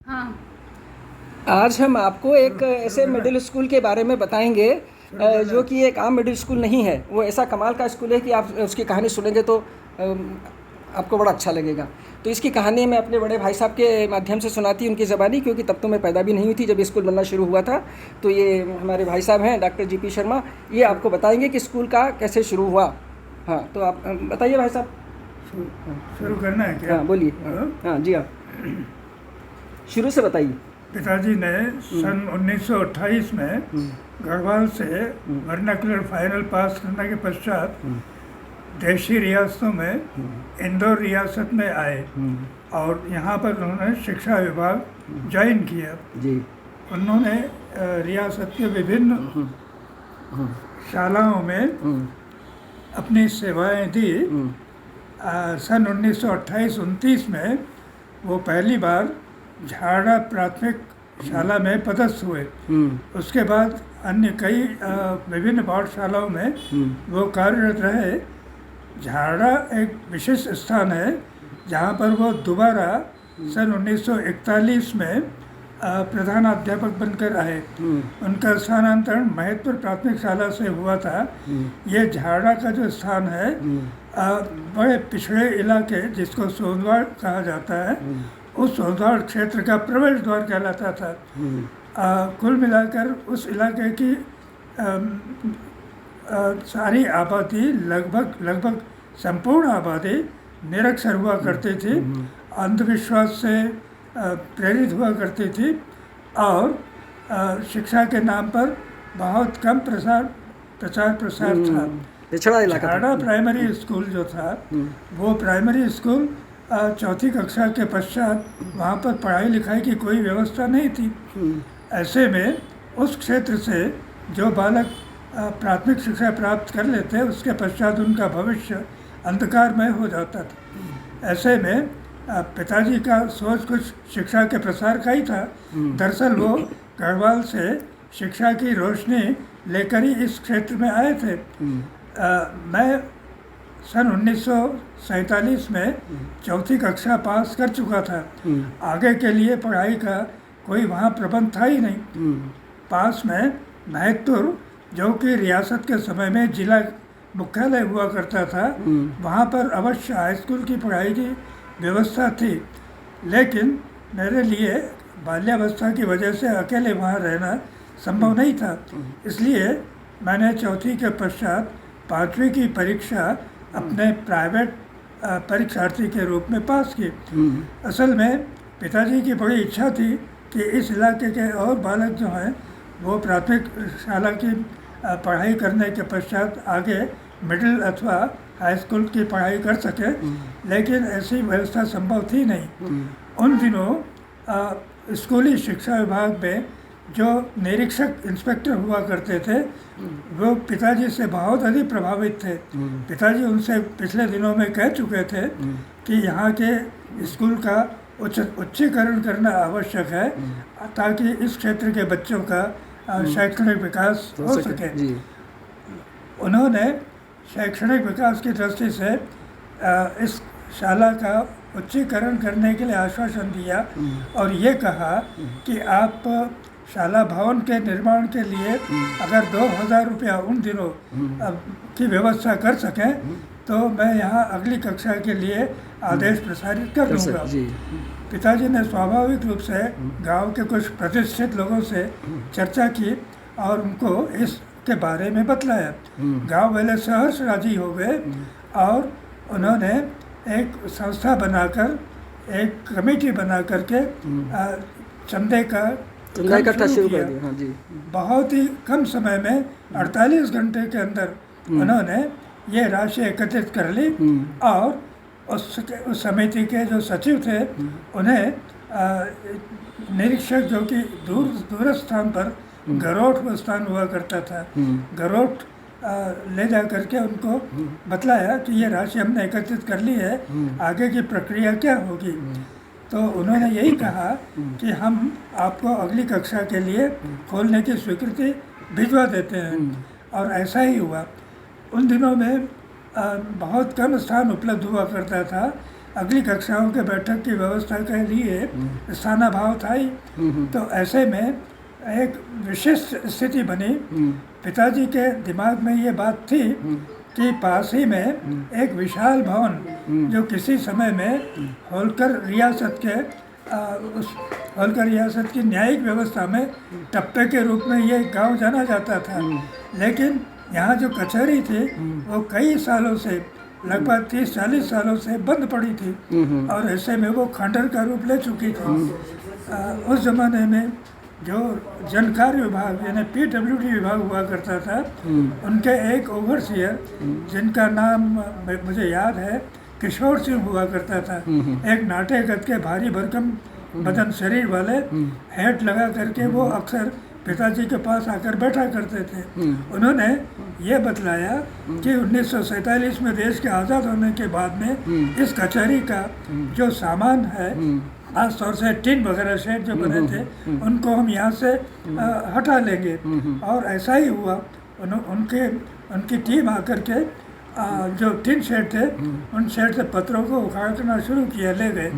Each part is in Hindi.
हाँ। आज हम आपको एक ऐसे मिडिल स्कूल के बारे में बताएंगे जो कि एक आम मिडिल स्कूल नहीं है। वो ऐसा कमाल का स्कूल है कि आप उसकी कहानी सुनेंगे तो आपको बड़ा अच्छा लगेगा। तो इसकी कहानी मैं अपने बड़े भाई साहब के माध्यम से सुनाती उनकी ज़बानी, क्योंकि तब तो मैं पैदा भी नहीं हुई थी जब स्कूल बनना शुरू हुआ था। तो ये हमारे भाई साहब हैं डॉक्टर जीपी शर्मा, ये आपको बताएंगे कि स्कूल का कैसे शुरू हुआ। हाँ, तो आप बताइए भाई साहब। शुरू करना है क्या? हाँ बोलिए। हाँ जी, आप शुरू से बताइए। पिताजी ने सन 1928 में गढ़वाल से वर्नाक्युलर फाइनल पास करने के पश्चात देशी रियासतों में इंदौर रियासत में आए और यहाँ पर उन्होंने शिक्षा विभाग ज्वाइन किया जी। उन्होंने रियासत के विभिन्न शालाओं में अपनी सेवाएं दी। सन 1928-29 में वो पहली बार झाड़ा प्राथमिक शाला में पदस्थ हुए। उसके बाद अन्य कई विभिन्न पाठशालाओं में वो कार्यरत रहे। झाड़ा एक विशिष्ट स्थान है जहाँ पर वो दोबारा सन 1941 में प्रधानाध्यापक बनकर आए। उनका स्थानांतरण महतपुर प्राथमिक शाला से हुआ था। ये झाड़ा का जो स्थान है बड़े पिछड़े इलाके जिसको सोनवाड़ कहा जाता है, उस सोनवाड़ क्षेत्र का प्रवेश द्वार कहलाता था। कुल मिलाकर उस इलाके की सारी आबादी लगभग संपूर्ण आबादी निरक्षर हुआ करती थी, अंधविश्वास से प्रेरित हुआ करती थी और शिक्षा के नाम पर बहुत कम प्रचार प्रसार था। पिछड़ा इलाका झाड़ा प्राइमरी स्कूल जो था वो प्राइमरी स्कूल चौथी कक्षा के पश्चात वहाँ पर पढ़ाई लिखाई की कोई व्यवस्था नहीं थी। ऐसे में उस क्षेत्र से जो बालक प्राथमिक शिक्षा प्राप्त कर लेते उसके पश्चात उनका भविष्य अंधकारमय हो जाता था। ऐसे में पिताजी का सोच कुछ शिक्षा के प्रसार का ही था। दरअसल वो गढ़वाल से शिक्षा की रोशनी लेकर ही इस क्षेत्र में आए थे। मैं सन 1947 में चौथी कक्षा पास कर चुका था। आगे के लिए पढ़ाई का कोई वहाँ प्रबंध था ही नहीं। पास में महतपुर जो कि रियासत के समय में जिला मुख्यालय हुआ करता था, वहाँ पर अवश्य हाई स्कूल की पढ़ाई की व्यवस्था थी, लेकिन मेरे लिए बाल्यावस्था की वजह से अकेले वहाँ रहना संभव नहीं था। इसलिए मैंने चौथी के पश्चात पाँचवीं की परीक्षा अपने प्राइवेट परीक्षार्थी के रूप में पास की। असल में पिताजी की बड़ी इच्छा थी कि इस इलाके के और बालक जो हैं वो प्राथमिक शाला की पढ़ाई करने के पश्चात आगे मिडिल अथवा हाई स्कूल की पढ़ाई कर सके, लेकिन ऐसी व्यवस्था संभव थी नहीं। उन दिनों स्कूली शिक्षा विभाग में जो निरीक्षक इंस्पेक्टर हुआ करते थे वो पिताजी से बहुत अधिक प्रभावित थे। पिताजी उनसे पिछले दिनों में कह चुके थे कि यहाँ के स्कूल का उच्चीकरण करना आवश्यक है ताकि इस क्षेत्र के बच्चों का शैक्षणिक विकास हो सके। उन्होंने शैक्षणिक विकास की दृष्टि से इस शाला का उच्चीकरण करने के लिए आश्वासन दिया और ये कहा कि आप शाला भवन के निर्माण के लिए अगर 2000 रुपया उन दिनों की व्यवस्था कर सकें तो मैं यहाँ अगली कक्षा के लिए आदेश प्रसारित कर दूँगा। पिताजी ने स्वाभाविक रूप से गांव के कुछ प्रतिष्ठित लोगों से चर्चा की और उनको इसके बारे में बतलाया। गांव वाले सहर्ष राजी हो गए और उन्होंने एक संस्था बनाकर एक कमेटी बना करके चंदे का इकट्ठा शुरू कर दिया। हाँ जी। बहुत ही कम समय में 48 घंटे के अंदर उन्होंने ये राशि एकत्रित कर ली और उस समिति के जो सचिव थे उन्हें निरीक्षक जो कि दूर स्थान पर गरोठ स्थान हुआ करता था, गरोठ ले जा करके उनको बतलाया कि ये राशि हमने एकत्रित कर ली है, आगे की प्रक्रिया क्या होगी। तो उन्होंने यही कहा कि हम आपको अगली कक्षा के लिए खोलने की स्वीकृति भिजवा देते हैं और ऐसा ही हुआ। उन दिनों में बहुत कम स्थान उपलब्ध हुआ करता था, अगली कक्षाओं के बैठक की व्यवस्था के लिए स्थानाभाव था ही। तो ऐसे में एक विशिष्ट स्थिति बनी। पिताजी के दिमाग में ये बात थी कि पास ही में एक विशाल भवन जो किसी समय में होलकर रियासत के उस होलकर रियासत की न्यायिक व्यवस्था में टप्पे के रूप में ये गांव जाना जाता था, लेकिन यहाँ जो कचहरी थी वो कई सालों से, लगभग 30-40 सालों से बंद पड़ी थी और ऐसे में वो खंडर का रूप ले चुकी थी। उस ज़माने में जो जनकार्य विभाग यानी PWD विभाग हुआ करता था, उनके एक ओवरसियर जिनका नाम मुझे याद है किशोर सिंह हुआ करता था। एक नाटे कद के भारी भरकम बदन शरीर वाले, हैट लगा करके वो अक्सर पिताजी के पास आकर बैठा करते थे। उन्होंने ये बतलाया कि 1947 में देश के आज़ाद होने के बाद में इस कचहरी का जो सामान है, खास तौर से टिन वगैरह शेड जो बने थे, उनको हम यहाँ से हटा लेंगे। और ऐसा ही हुआ। उनकी टीम आकर के जो टिन शेड थे, उन शेड से पत्थरों को उखाड़ना शुरू किया, ले गए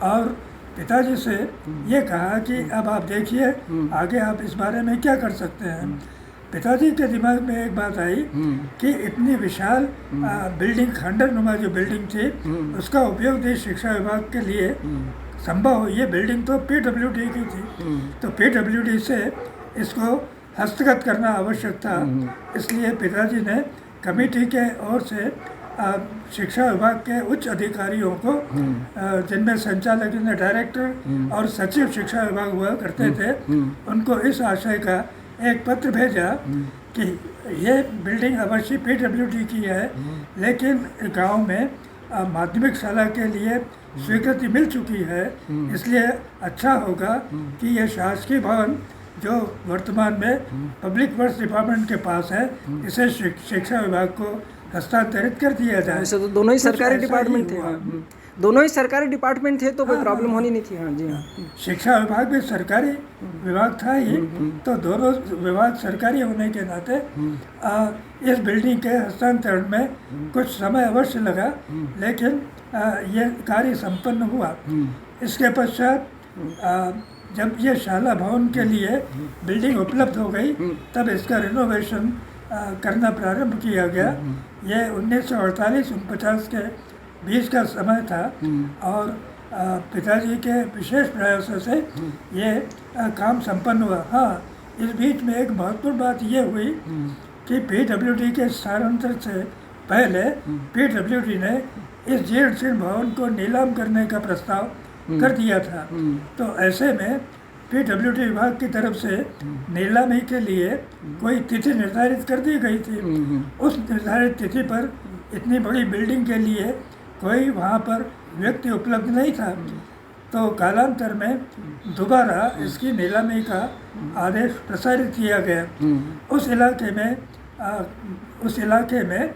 और पिताजी से ये कहा कि अब आप देखिए आगे आप इस बारे में क्या कर सकते हैं। पिताजी के दिमाग में एक बात आई कि इतनी विशाल बिल्डिंग, खंडर नुमा जो बिल्डिंग थी, उसका उपयोग देश शिक्षा विभाग के लिए संभव हो। ये बिल्डिंग तो PWD की थी, तो PWD से इसको हस्तगत करना आवश्यक था। इसलिए पिताजी ने कमेटी के ओर से शिक्षा विभाग के उच्च अधिकारियों को, जिनमें संचालक डायरेक्टर और सचिव शिक्षा विभाग हुआ करते थे, उनको इस आशय का एक पत्र भेजा कि ये बिल्डिंग अवश्य PWD की है, लेकिन गांव में माध्यमिक शाला के लिए स्वीकृति मिल चुकी है, इसलिए अच्छा होगा कि यह शासकीय भवन जो वर्तमान में पब्लिक वर्क्स डिपार्टमेंट के पास है, इसे शिक्षा विभाग को हस्तांतरित कर दिया जाए। वैसे तो दोनों ही सरकारी डिपार्टमेंट थे। दोनों ही सरकारी डिपार्टमेंट थे, तो कोई प्रॉब्लम होनी नहीं थी। हाँ जी, हाँ। शिक्षा विभाग भी सरकारी विभाग था ही, तो दोनों विभाग सरकारी होने के नाते इस बिल्डिंग के हस्तांतरण में कुछ समय अवश्य लगा, लेकिन ये कार्य संपन्न हुआ। इसके पश्चात जब ये शाला भवन के लिए बिल्डिंग उपलब्ध हो गई, तब इसका रिनोवेशन करना प्रारंभ किया गया। ये 1948-49 के बीच का समय था और पिताजी के विशेष प्रयासों से ये काम संपन्न हुआ। हाँ, इस बीच में एक महत्वपूर्ण बात ये हुई कि PWD के स्थानांतरण से पहले PWD ने इस जीर्ण शीर्ण भवन को नीलाम करने का प्रस्ताव कर दिया था। तो ऐसे में PWD विभाग की तरफ से नीलामी के लिए कोई तिथि निर्धारित कर दी गई थी। उस निर्धारित तिथि पर इतनी बड़ी बिल्डिंग के लिए कोई वहाँ पर व्यक्ति उपलब्ध नहीं था, तो कालांतर में दोबारा इसकी नीलामी का आदेश प्रसारित किया गया। उस इलाके में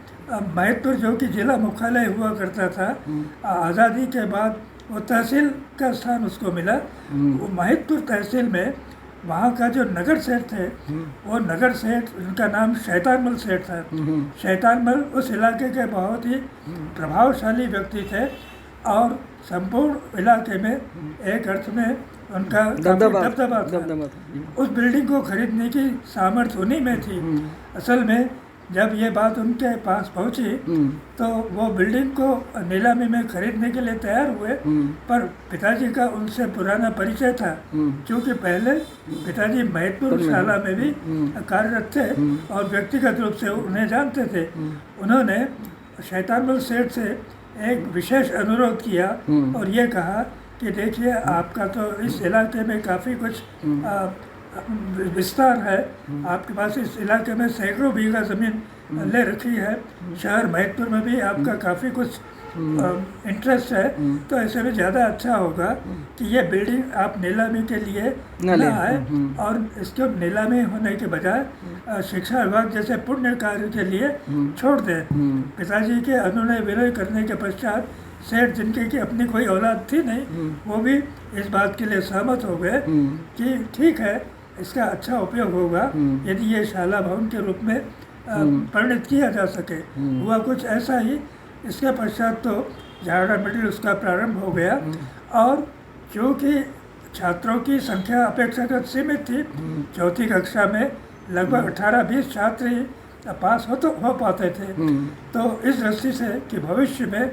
महतपुर जो कि जिला मुख्यालय हुआ करता था, आज़ादी के बाद वो तहसील का स्थान उसको मिला। वो महतपुर तहसील में वहाँ का जो नगर सेठ थे, वो नगर सेठ, उनका नाम शैतानमल सेठ था। शैतानमल उस इलाके के बहुत ही प्रभावशाली व्यक्ति थे और संपूर्ण इलाके में एक अर्थ में उनका दबदबा था। उस बिल्डिंग को खरीदने की सामर्थ्य उन्हीं में थी। असल में जब ये बात उनके पास पहुंची तो वो बिल्डिंग को नीलामी में खरीदने के लिए तैयार हुए, पर पिताजी का उनसे पुराना परिचय था, क्योंकि पहले पिताजी महतपुर शाला में भी कार्यरत थे और व्यक्तिगत रूप से उन्हें जानते थे। उन्होंने शैतानमल सेठ से एक विशेष अनुरोध किया और ये कहा कि देखिए, आपका तो इस इलाके में काफ़ी कुछ विस्तार है, आपके पास इस इलाके में सैकड़ों बीघा ज़मीन ले रखी है, शहर महतपुर में भी आपका काफ़ी कुछ इंटरेस्ट है, तो ऐसे में ज़्यादा अच्छा होगा कि ये बिल्डिंग आप नीलामी के लिए न आए और इसको नीलामी होने के बजाय शिक्षा विभाग जैसे पुण्य कार्य के लिए छोड़ दें। पिताजी के अनुनय विनय करने के पश्चात सेठ, जिनके की अपनी कोई औलाद थी नहीं, वो भी इस बात के लिए सहमत हो गए कि ठीक है, इसका अच्छा उपयोग होगा यदि ये शाला भवन के रूप में परिणित किया जा सके। हुआ कुछ ऐसा ही। इसके पश्चात तो झाड़ा मिडिल उसका प्रारंभ हो गया। और चूँकि छात्रों की संख्या अपेक्षाकृत सीमित थी, चौथी कक्षा में लगभग 18-20 छात्र ही पास हो पाते थे। तो इस दृष्टि से कि भविष्य में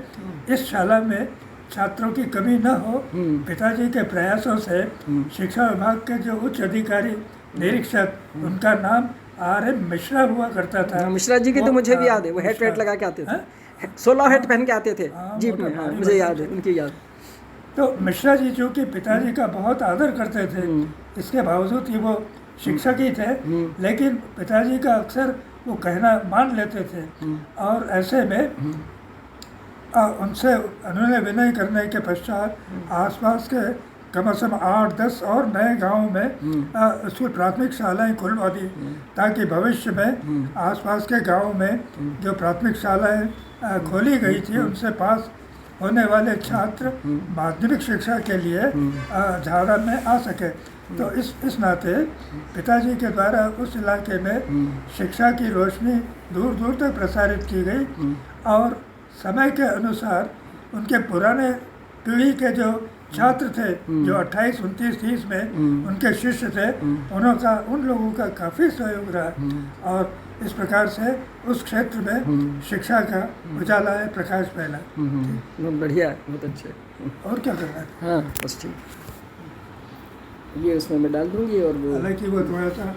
इस शाला में छात्रों की कमी न हो, पिताजी के प्रयासों से शिक्षा विभाग के जो उच्च अधिकारी निरीक्षक, उनका नाम R.M. मिश्रा हुआ करता था। मिश्रा जी की तो मुझे भी याद है, वो हेट वेट लगा के आते थे, 16 हेट पहन के आते थे जीप में। हाँ, मुझे याद है उनकी याद। तो मिश्रा जी जो कि पिताजी का बहुत आदर करते थे, इसके बावजूद ही वो शिक्षक ही थे, लेकिन पिताजी का अक्सर वो कहना मान लेते थे। और ऐसे में उनसे अनुनय विनय करने के पश्चात आसपास के कम से कम 8-10 और नए गांवों में स्कूल प्राथमिक शालाएं खुलवा दी, ताकि भविष्य में आसपास के गांवों में जो प्राथमिक शालाएं खोली गई थी, उनसे पास होने वाले छात्र माध्यमिक शिक्षा के लिए झाड़ा में आ सके। तो इस नाते पिताजी के द्वारा उस इलाके में शिक्षा की रोशनी दूर दूर तक प्रसारित की गई। और समय के अनुसार उनके पुराने पीढ़ी के जो छात्र थे, जो 28, 29, 30 में उनके शिष्य थे, उन लोगों का काफ़ी सहयोग रहा। और इस प्रकार से उस क्षेत्र में शिक्षा का उजाला है, प्रकाश फैला। बहुत बढ़िया, बहुत अच्छे। और क्या करना है? हाँ बस ठीक, ये उसमें मैं डाल दूँगी। और वो हालांकि वो थोड़ा सा